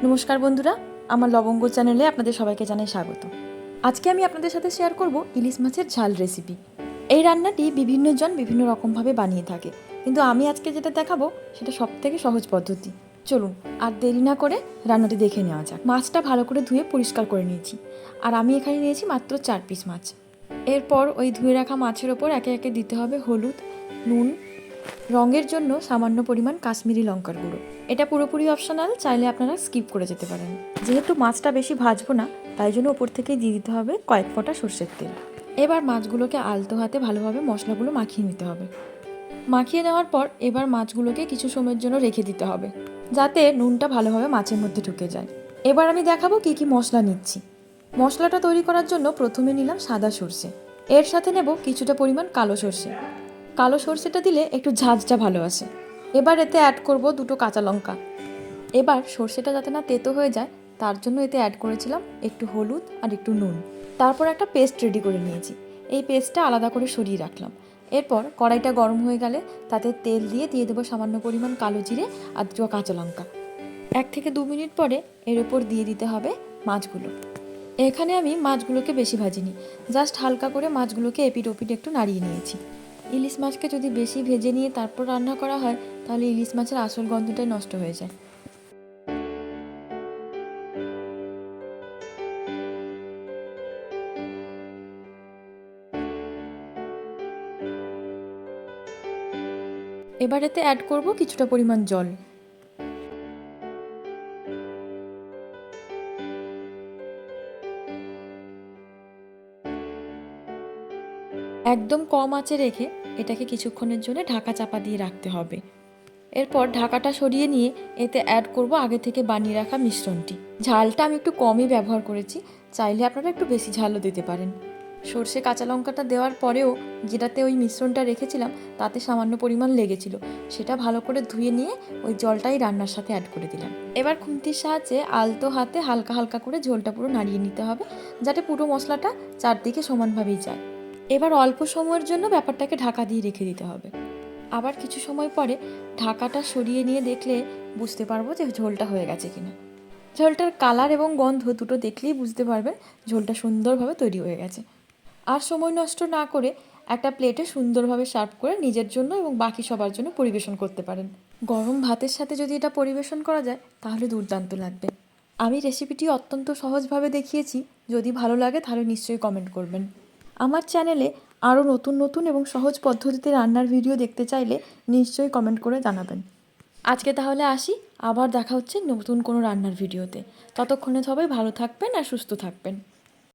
নমস্কার বন্ধুরা, আমার লবঙ্গ চ্যানেলে আপনাদের সবাইকে জানাই স্বাগত। আজকে আমি আপনাদের সাথে শেয়ার করব ইলিশ মাছের ঝাল রেসিপি। এই রান্নাটি বিভিন্ন জন বিভিন্ন রকমভাবে বানিয়ে থাকে, কিন্তু আমি আজকে যেটা দেখাবো সেটা সবথেকে সহজ পদ্ধতি। চলুন আর দেরি না করে রান্নাটি দেখে নেওয়া যাক। মাছটা ভালো করে ধুয়ে পরিষ্কার করে নিয়েছি, আর আমি এখানে নিয়েছি মাত্র 4 পিস মাছ। এরপর ওই ধুয়ে রাখা মাছের ওপর একে একে দিতে হবে হলুদ, নুন, রঙের জন্য সামান্য পরিমাণ কাশ্মীরি লঙ্কার গুঁড়ো। এটা পুরোপুরি অপশনাল, চাইলে আপনারা স্কিপ করে যেতে পারেন। যেহেতু মাছটা বেশি ভাজবো না, তাই জন্য ওপর থেকে দিয়ে দিতে হবে কয়েক ফোঁটা সর্ষের তেল। এবার মাছগুলোকে আলতো হাতে ভালোভাবে মশলাগুলো মাখিয়ে নিতে হবে। মাখিয়ে নেওয়ার পর এবার মাছগুলোকে কিছু সময়ের জন্য রেখে দিতে হবে, যাতে নুনটা ভালোভাবে মাছের মধ্যে ঢুকে যায়। এবার আমি দেখাবো কী কী মশলা নিচ্ছি। মশলাটা তৈরি করার জন্য প্রথমে নিলাম সাদা সর্ষে, এর সাথে নেব কিছুটা পরিমাণ কালো সর্ষে। কালো সর্ষেটা দিলে একটু ঝাঁঝটা ভালো আসে। এবার এতে অ্যাড করব 2টো কাঁচা লঙ্কা। এবার সর্ষেটা যাতে না তেতো হয়ে যায়, তার জন্য এতে অ্যাড করেছিলাম একটু হলুদ আর একটু নুন। তারপর একটা পেস্ট রেডি করে নিয়েছি, এই পেস্টটা আলাদা করে সরিয়ে রাখলাম। এরপর কড়াইটা গরম হয়ে গেলে তাতে তেল দিয়ে দেবো সামান্য পরিমাণ কালো জিরে আর 2 কাঁচা লঙ্কা। 1 থেকে 2 মিনিট পরে এর উপর দিয়ে দিতে হবে মাছগুলো। এখানে আমি মাছগুলোকে বেশি ভাজিনি, জাস্ট হালকা করে মাছগুলোকে এপিট ওপিট একটু নাড়িয়ে নিয়েছি। ইলিশ মাছকে যদি বেশি ভেজে নিয়ে তারপর রান্না করা হয়, তাহলে ইলিশ মাছের আসল গন্ধটাই নষ্ট হয়ে যায়। এবার এতে অ্যাড করব কিছুটা পরিমাণ জল। একদম কম আঁচে রেখে এটাকে কিছুক্ষণের জন্য ঢাকা চাপা দিয়ে রাখতে হবে। এরপর ঢাকাটা সরিয়ে নিয়ে এতে অ্যাড করব আগে থেকে বানিয়ে রাখা মিশ্রণটি। ঝালটা আমি একটু কমই ব্যবহার করেছি, চাইলে আপনারা একটু বেশি ঝালও দিতে পারেন। সর্ষে কাঁচা লঙ্কাটা দেওয়ার পরেও যেটাতে ওই মিশ্রণটা রেখেছিলাম তাতে সামান্য পরিমাণ লেগেছিল, সেটা ভালো করে ধুয়ে নিয়ে ওই জলটাই রান্নার সাথে অ্যাড করে দিলাম। এবার খুন্তির সাহায্যে আলতো হাতে হালকা হালকা করে ঝোলটা পুরো নাড়িয়ে নিতে হবে, যাতে পুরো মশলাটা চারদিকে সমানভাবেই যায়। এবার অল্প সময়ের জন্য ব্যাপারটাকে ঢাকা দিয়ে রেখে দিতে হবে। আবার কিছু সময় পরে ঢাকাটা সরিয়ে নিয়ে দেখলে বুঝতে পারবো যে ঝোলটা হয়ে গেছে কিনা। ঝোলটার কালার এবং গন্ধ দুটো দেখলেই বুঝতে পারবেন ঝোলটা সুন্দরভাবে তৈরি হয়ে গেছে। আর সময় নষ্ট না করে একটা প্লেটে সুন্দরভাবে সার্ভ করে নিজের জন্য এবং বাকি সবার জন্য পরিবেশন করতে পারেন। গরম ভাতের সাথে যদি এটা পরিবেশন করা যায় তাহলে দুর্দান্ত লাগবে। আমি রেসিপিটি অত্যন্ত সহজভাবে দেখিয়েছি, যদি ভালো লাগে তাহলে নিশ্চয়ই কমেন্ট করবেন। আমার চ্যানেলে আরও নতুন নতুন এবং সহজ পদ্ধতিতে রান্নার ভিডিও দেখতে চাইলে নিশ্চয়ই কমেন্ট করে জানাবেন। আজকে তাহলে আসি, আবার দেখা হচ্ছে নতুন কোনো রান্নার ভিডিওতে। ততক্ষণে সবাই ভালো থাকবেন আর সুস্থ থাকবেন।